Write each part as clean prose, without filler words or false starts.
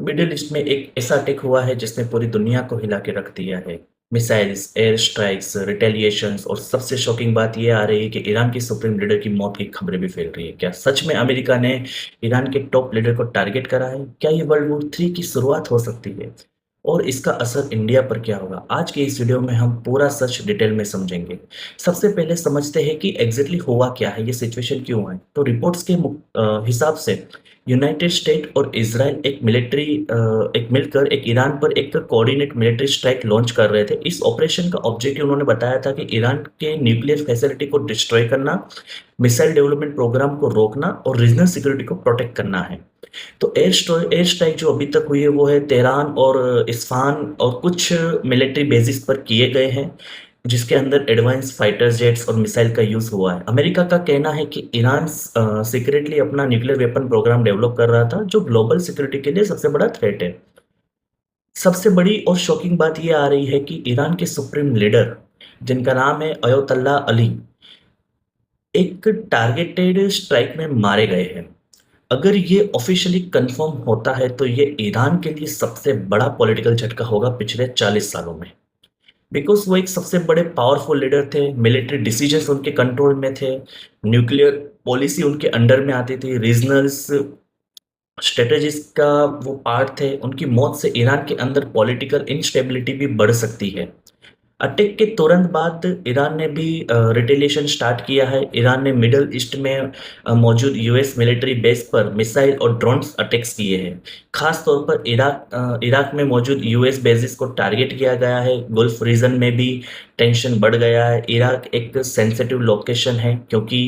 Middle east में एक ऐसा अटैक हुआ है जिसने पूरी दुनिया को हिला के रख दिया है। मिसाइल्स, एयर स्ट्राइक्स, रिटेलिएशंस और सबसे शॉकिंग बात यह आ रही है कि ईरान की सुप्रीम लीडर की मौत की खबरें भी फैल रही है। क्या सच में अमेरिका ने ईरान के टॉप लीडर को टारगेट करा है? क्या ये वर्ल्ड वॉर 3 की शुरुआत हो सकती है? और इसका असर इंडिया पर क्या होगा? आज के इस वीडियो में हम पूरा सच डिटेल में समझेंगे। सबसे पहले समझते हैं कि एग्जैक्टली हुआ क्या है, ये सिचुएशन क्यों है। तो रिपोर्ट्स के हिसाब से यूनाइटेड स्टेट और इसराइल एक मिलकर एक ईरान पर एक कोऑर्डिनेट मिलिट्री स्ट्राइक लॉन्च कर रहे थे। इस ऑपरेशन का ऑब्जेक्टिव उन्होंने बताया था कि ईरान के न्यूक्लियर फैसिलिटी को डिस्ट्रॉय करना, मिसाइल डेवलपमेंट प्रोग्राम को रोकना और रीजनल सिक्योरिटी को प्रोटेक्ट करना है। तो एयर स्ट्राइक जो अभी तक हुई है वो है तेहरान और इस्फान और कुछ मिलिट्री बेसिस पर किए गए हैं, जिसके अंदर एडवांस फाइटर जेट्स और मिसाइल का यूज हुआ है। अमेरिका का कहना है कि ईरान सीक्रेटली अपना न्यूक्लियर वेपन प्रोग्राम डेवलप कर रहा था, जो ग्लोबल सिक्योरिटी के लिए सबसे बड़ा थ्रेट है। सबसे बड़ी और शॉकिंग बात यह आ रही है कि ईरान के सुप्रीम लीडर, जिनका नाम है अयतुल्ला अली, एक टारगेटेड स्ट्राइक में मारे गए हैं। अगर ये ऑफिशियली कंफर्म होता है तो ये ईरान के लिए सबसे बड़ा पॉलिटिकल झटका होगा पिछले 40 सालों में। बिकॉज वो एक सबसे बड़े पावरफुल लीडर थे, मिलिट्री डिसीजंस उनके कंट्रोल में थे, न्यूक्लियर पॉलिसी उनके अंडर में आती थी, रीजनल्स स्ट्रेटेजीज का वो पार्ट थे। उनकी मौत से ईरान के अंदर पॉलिटिकल इंस्टेबिलिटी भी बढ़ सकती है। अटैक के तुरंत बाद ईरान ने भी रिटेलिएशन स्टार्ट किया है। ईरान ने मिडल ईस्ट में मौजूद यूएस मिलिट्री बेस पर मिसाइल और ड्रोन्स अटैक्स किए हैं। खास तौर पर इराक में मौजूद यूएस बेसिस को टारगेट किया गया है। गल्फ रीजन में भी टेंशन बढ़ गया है। इराक एक सेंसिटिव लोकेशन है क्योंकि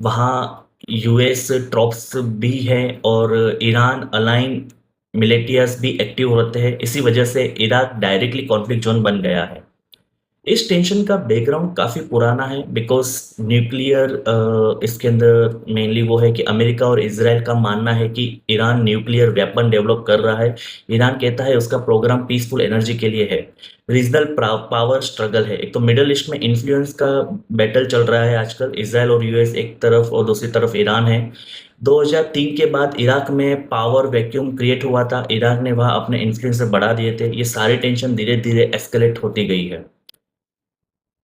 वहाँ यूएस ट्रॉप्स भी हैं और ईरान अलाइन मिलिटियास भी एक्टिव होते हैं। इसी वजह से इराक डायरेक्टली कॉन्फ्लिक्ट जोन बन गया है। इस टेंशन का बैकग्राउंड काफ़ी पुराना है बिकॉज न्यूक्लियर इसके अंदर मेनली वो है कि अमेरिका और इसराइल का मानना है कि ईरान न्यूक्लियर वेपन डेवलप कर रहा है। ईरान कहता है उसका प्रोग्राम पीसफुल एनर्जी के लिए है। रीजनल पावर स्ट्रगल है। एक तो मिडल ईस्ट में इन्फ्लुएंस का बैटल चल रहा है आजकल। इसराइल और यूएस एक तरफ और दूसरी तरफ ईरान है। 2003 के बाद इराक में पावर वैक्यूम क्रिएट हुआ था। इराक ने वहाँ अपने इन्फ्लुएंस बढ़ा दिए थे। ये सारी टेंशन धीरे धीरे एस्केलेट होती गई है।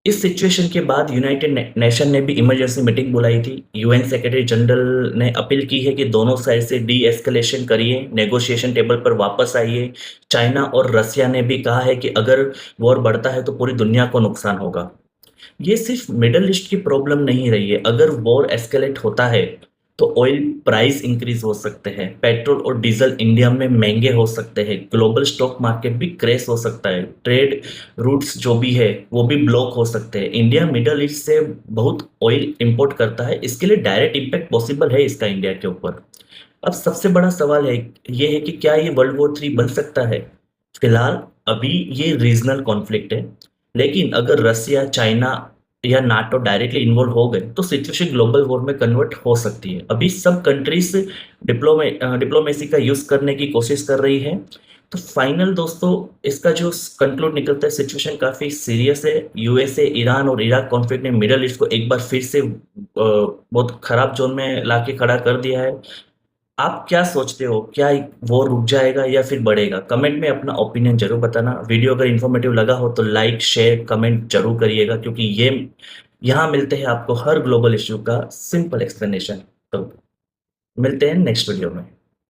इस सिचुएशन के बाद यूनाइटेड नेशन ने भी इमरजेंसी मीटिंग बुलाई थी। यूएन सेक्रेटरी जनरल ने अपील की है कि दोनों साइड से डी एस्केलेशन करिए, नेगोशिएशन टेबल पर वापस आइए। चाइना और रसिया ने भी कहा है कि अगर वॉर बढ़ता है तो पूरी दुनिया को नुकसान होगा। ये सिर्फ मिडल ईस्ट की प्रॉब्लम नहीं रही है। अगर वॉर एस्केलेट होता है तो ऑयल प्राइस इंक्रीज हो सकते हैं, पेट्रोल और डीजल इंडिया में महंगे हो सकते हैं, ग्लोबल स्टॉक मार्केट भी क्रैश हो सकता है, ट्रेड रूट्स जो भी है वो भी ब्लॉक हो सकते हैं। इंडिया मिडल ईस्ट से बहुत ऑयल इंपोर्ट करता है, इसके लिए डायरेक्ट इम्पैक्ट पॉसिबल है इसका इंडिया के ऊपर। अब सबसे बड़ा सवाल है ये है कि क्या ये वर्ल्ड वॉर 3 बन सकता है? फिलहाल अभी ये रीजनल कॉन्फ्लिक्ट है, लेकिन अगर रसिया, चाइना या नाटो डायरेक्टली इन्वॉल्व हो गए तो सिचुएशन ग्लोबल वॉर में कन्वर्ट हो सकती है। अभी सब कंट्रीज डिप्लोमेसी का यूज करने की कोशिश कर रही है। तो फाइनल दोस्तों, इसका जो कंक्लूड निकलता है, सिचुएशन काफी सीरियस है। यूएसए, ईरान और इराक कॉन्फ्लिक्ट ने मिडल ईस्ट को एक बार फिर से बहुत खराब जोन में लाके खड़ा कर दिया है। आप क्या सोचते हो, क्या वो रुक जाएगा या फिर बढ़ेगा? कमेंट में अपना ओपिनियन जरूर बताना। वीडियो अगर इन्फॉर्मेटिव लगा हो तो लाइक, शेयर, कमेंट जरूर करिएगा, क्योंकि ये यहाँ मिलते हैं आपको हर ग्लोबल इश्यू का सिंपल एक्सप्लेनेशन। तो मिलते हैं नेक्स्ट वीडियो में।